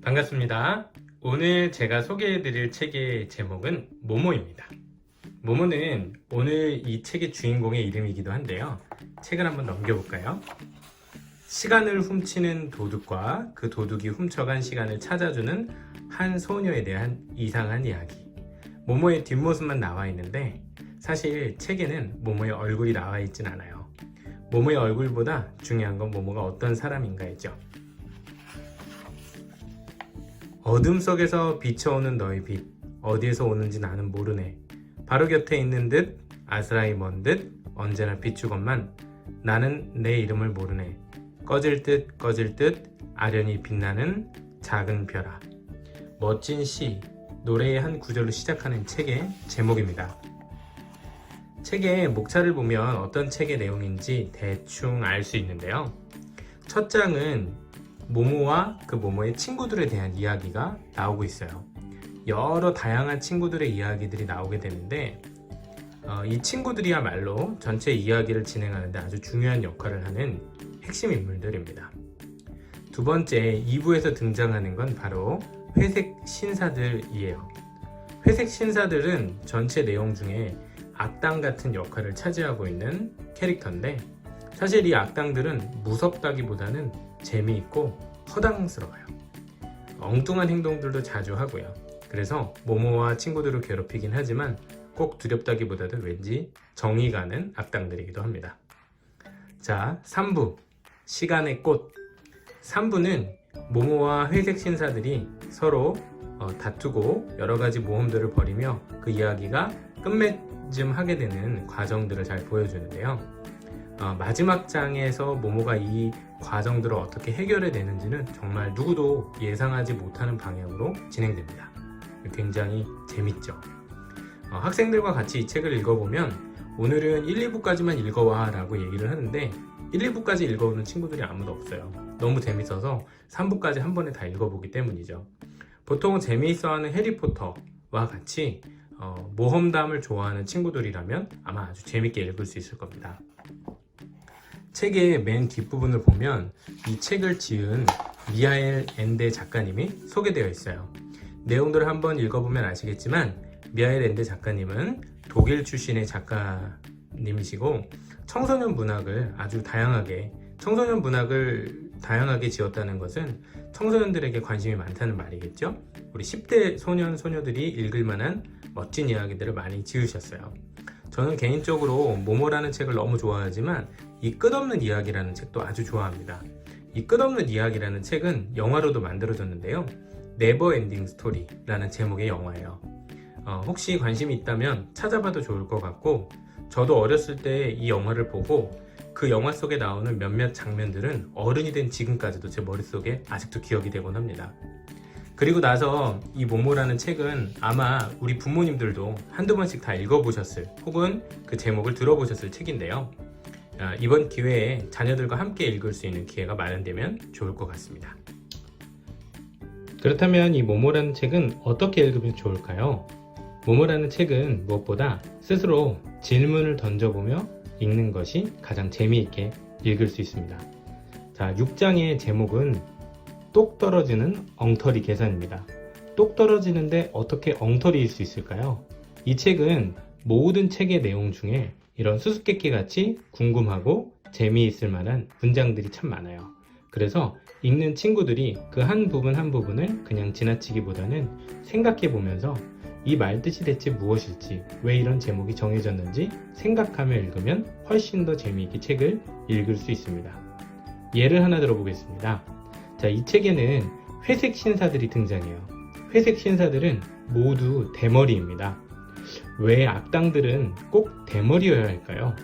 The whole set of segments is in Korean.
반갑습니다. 오늘 제가 소개해드릴 책의 제목은 모모입니다. 모모는 오늘 이 책의 주인공의 이름이기도 한데요. 책을 한번 넘겨볼까요? 시간을 훔치는 도둑과 그 도둑이 훔쳐간 시간을 찾아주는 한 소녀에 대한 이상한 이야기. 모모의 뒷모습만 나와 있는데 사실 책에는 모모의 얼굴이 나와 있진 않아요. 모모의 얼굴보다 중요한 건 모모가 어떤 사람인가이죠. 어둠 속에서 비춰오는 너의 빛, 어디에서 오는지 나는 모르네. 바로 곁에 있는 듯 아스라이 먼 듯 언제나 비추건만 나는 내 이름을 모르네. 꺼질 듯 아련히 빛나는 작은 별아. 멋진 시, 노래의 한 구절로 시작하는 책의 제목입니다. 책의 목차를 보면 어떤 책의 내용인지 대충 알 수 있는데요. 첫 장은 모모와 그 모모의 친구들에 대한 이야기가 나오고 있어요. 여러 다양한 친구들의 이야기들이 나오게 되는데 이 친구들이야말로 전체 이야기를 진행하는데 아주 중요한 역할을 하는 핵심 인물들입니다. 두 번째, 2부에서 등장하는 건 바로 회색 신사들이에요. 회색 신사들은 전체 내용 중에 악당 같은 역할을 차지하고 있는 캐릭터인데 사실 이 악당들은 무섭다기보다는 재미있고 허당스러워요. 엉뚱한 행동들도 자주 하고요. 그래서 모모와 친구들을 괴롭히긴 하지만 꼭 두렵다기보다는 왠지 정이 가는 악당들이기도 합니다. 자, 3부 시간의 꽃. 3부는 모모와 회색 신사들이 서로 다투고 여러가지 모험들을 벌이며 그 이야기가 끝맺음하게 되는 과정들을 잘 보여주는데요. 마지막 장에서 모모가 이 과정들을 어떻게 해결해 내는지는 정말 누구도 예상하지 못하는 방향으로 진행됩니다. 굉장히 재밌죠. 학생들과 같이 이 책을 읽어보면 오늘은 1, 2부까지만 읽어와 라고 얘기를 하는데 1, 2부까지 읽어오는 친구들이 아무도 없어요. 너무 재밌어서 3부까지 한 번에 다 읽어보기 때문이죠. 보통 재미있어하는 해리포터와 같이 모험담을 좋아하는 친구들이라면 아마 아주 재밌게 읽을 수 있을 겁니다. 책의 맨 뒷부분을 보면 이 책을 지은 미하엘 엔데 작가님이 소개되어 있어요. 내용들을 한번 읽어보면 아시겠지만 미하엘 엔데 작가님은 독일 출신의 작가님이시고 청소년 문학을 다양하게 지었다는 것은 청소년들에게 관심이 많다는 말이겠죠. 우리 10대 소년 소녀들이 읽을 만한 멋진 이야기들을 많이 지으셨어요. 저는 개인적으로 모모라는 책을 너무 좋아하지만 이 끝없는 이야기라는 책도 아주 좋아합니다. 이 끝없는 이야기라는 책은 영화로도 만들어졌는데요. 네버 엔딩 스토리라는 제목의 영화예요. 혹시 관심이 있다면 찾아봐도 좋을 것 같고 저도 어렸을 때 이 영화를 보고 그 영화 속에 나오는 몇몇 장면들은 어른이 된 지금까지도 제 머릿속에 아직도 기억이 되곤 합니다. 그리고 나서 이 모모라는 책은 아마 우리 부모님들도 한두 번씩 다 읽어보셨을 혹은 그 제목을 들어보셨을 책인데요. 이번 기회에 자녀들과 함께 읽을 수 있는 기회가 마련되면 좋을 것 같습니다. 그렇다면 이 모모라는 책은 어떻게 읽으면 좋을까요? 모모라는 책은 무엇보다 스스로 질문을 던져보며 읽는 것이 가장 재미있게 읽을 수 있습니다. 자, 6장의 제목은 똑 떨어지는 엉터리 계산입니다. 똑 떨어지는데 어떻게 엉터리일 수 있을까요? 이 책은 모든 책의 내용 중에 이런 수수께끼 같이 궁금하고 재미있을 만한 문장들이 참 많아요. 그래서 읽는 친구들이 그 한 부분 한 부분을 그냥 지나치기보다는 생각해 보면서 이 말뜻이 대체 무엇일지, 왜 이런 제목이 정해졌는지 생각하며 읽으면 훨씬 더 재미있게 책을 읽을 수 있습니다. 예를 하나 들어보겠습니다. 자, 이 책에는 회색 신사들이 등장해요. 회색 신사들은 모두 대머리입니다. 왜 악당들은 꼭 대머리여야 할까요?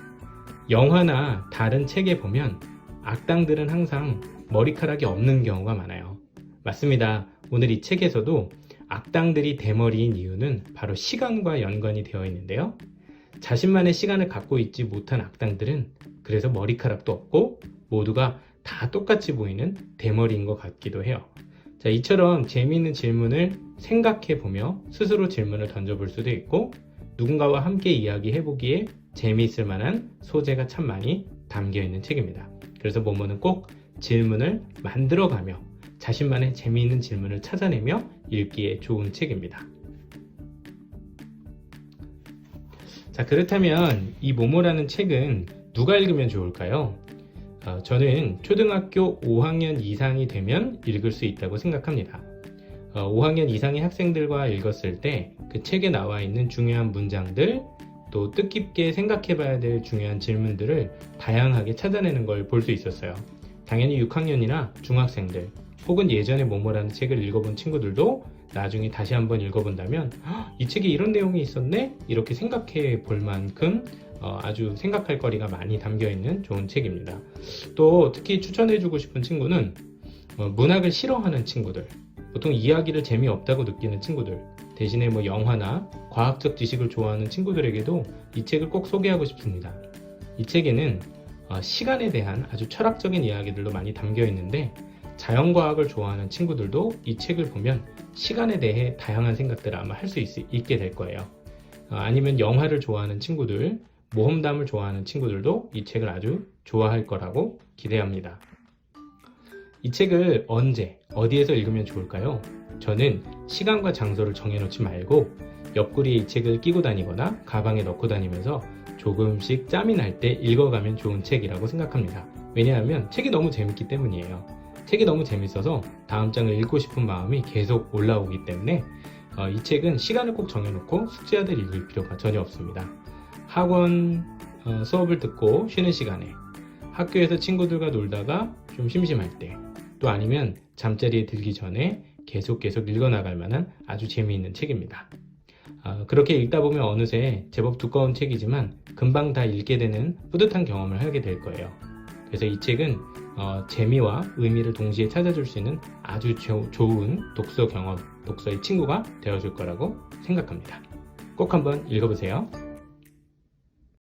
영화나 다른 책에 보면 악당들은 항상 머리카락이 없는 경우가 많아요. 맞습니다. 오늘 이 책에서도 악당들이 대머리인 이유는 바로 시간과 연관이 되어 있는데요. 자신만의 시간을 갖고 있지 못한 악당들은 그래서 머리카락도 없고 모두가 다 똑같이 보이는 대머리인 것 같기도 해요. 자, 이처럼 재미있는 질문을 생각해 보며 스스로 질문을 던져볼 수도 있고 누군가와 함께 이야기해보기에 재미있을 만한 소재가 참 많이 담겨 있는 책입니다. 그래서 모모는 꼭 질문을 만들어가며 자신만의 재미있는 질문을 찾아내며 읽기에 좋은 책입니다. 자, 그렇다면 이 모모라는 책은 누가 읽으면 좋을까요? 저는 초등학교 5학년 이상이 되면 읽을 수 있다고 생각합니다. 5학년 이상의 학생들과 읽었을 때 그 책에 나와 있는 중요한 문장들, 또 뜻깊게 생각해 봐야 될 중요한 질문들을 다양하게 찾아내는 걸 볼 수 있었어요. 당연히 6학년이나 중학생들 혹은 예전에 모모라는 책을 읽어본 친구들도 나중에 다시 한번 읽어본다면 이 책에 이런 내용이 있었네? 이렇게 생각해 볼 만큼 아주 생각할 거리가 많이 담겨 있는 좋은 책입니다. 또 특히 추천해주고 싶은 친구는 문학을 싫어하는 친구들, 보통 이야기를 재미없다고 느끼는 친구들, 대신에 영화나 과학적 지식을 좋아하는 친구들에게도 이 책을 꼭 소개하고 싶습니다. 이 책에는 시간에 대한 아주 철학적인 이야기들도 많이 담겨 있는데 자연과학을 좋아하는 친구들도 이 책을 보면 시간에 대해 다양한 생각들을 아마 할 수 있게 될 거예요. 아니면 영화를 좋아하는 친구들, 모험담을 좋아하는 친구들도 이 책을 아주 좋아할 거라고 기대합니다. 이 책을 언제, 어디에서 읽으면 좋을까요? 저는 시간과 장소를 정해놓지 말고 옆구리에 이 책을 끼고 다니거나 가방에 넣고 다니면서 조금씩 짬이 날 때 읽어가면 좋은 책이라고 생각합니다. 왜냐하면 책이 너무 재밌기 때문이에요. 책이 너무 재밌어서 다음 장을 읽고 싶은 마음이 계속 올라오기 때문에 이 책은 시간을 꼭 정해놓고 숙제하듯 읽을 필요가 전혀 없습니다. 학원 수업을 듣고 쉬는 시간에, 학교에서 친구들과 놀다가 좀 심심할 때, 또 아니면 잠자리에 들기 전에 계속 읽어나갈 만한 아주 재미있는 책입니다. 그렇게 읽다 보면 어느새 제법 두꺼운 책이지만 금방 다 읽게 되는 뿌듯한 경험을 하게 될 거예요. 그래서 이 책은 재미와 의미를 동시에 찾아줄 수 있는 아주 좋은 독서 경험, 독서의 친구가 되어줄 거라고 생각합니다. 꼭 한번 읽어보세요.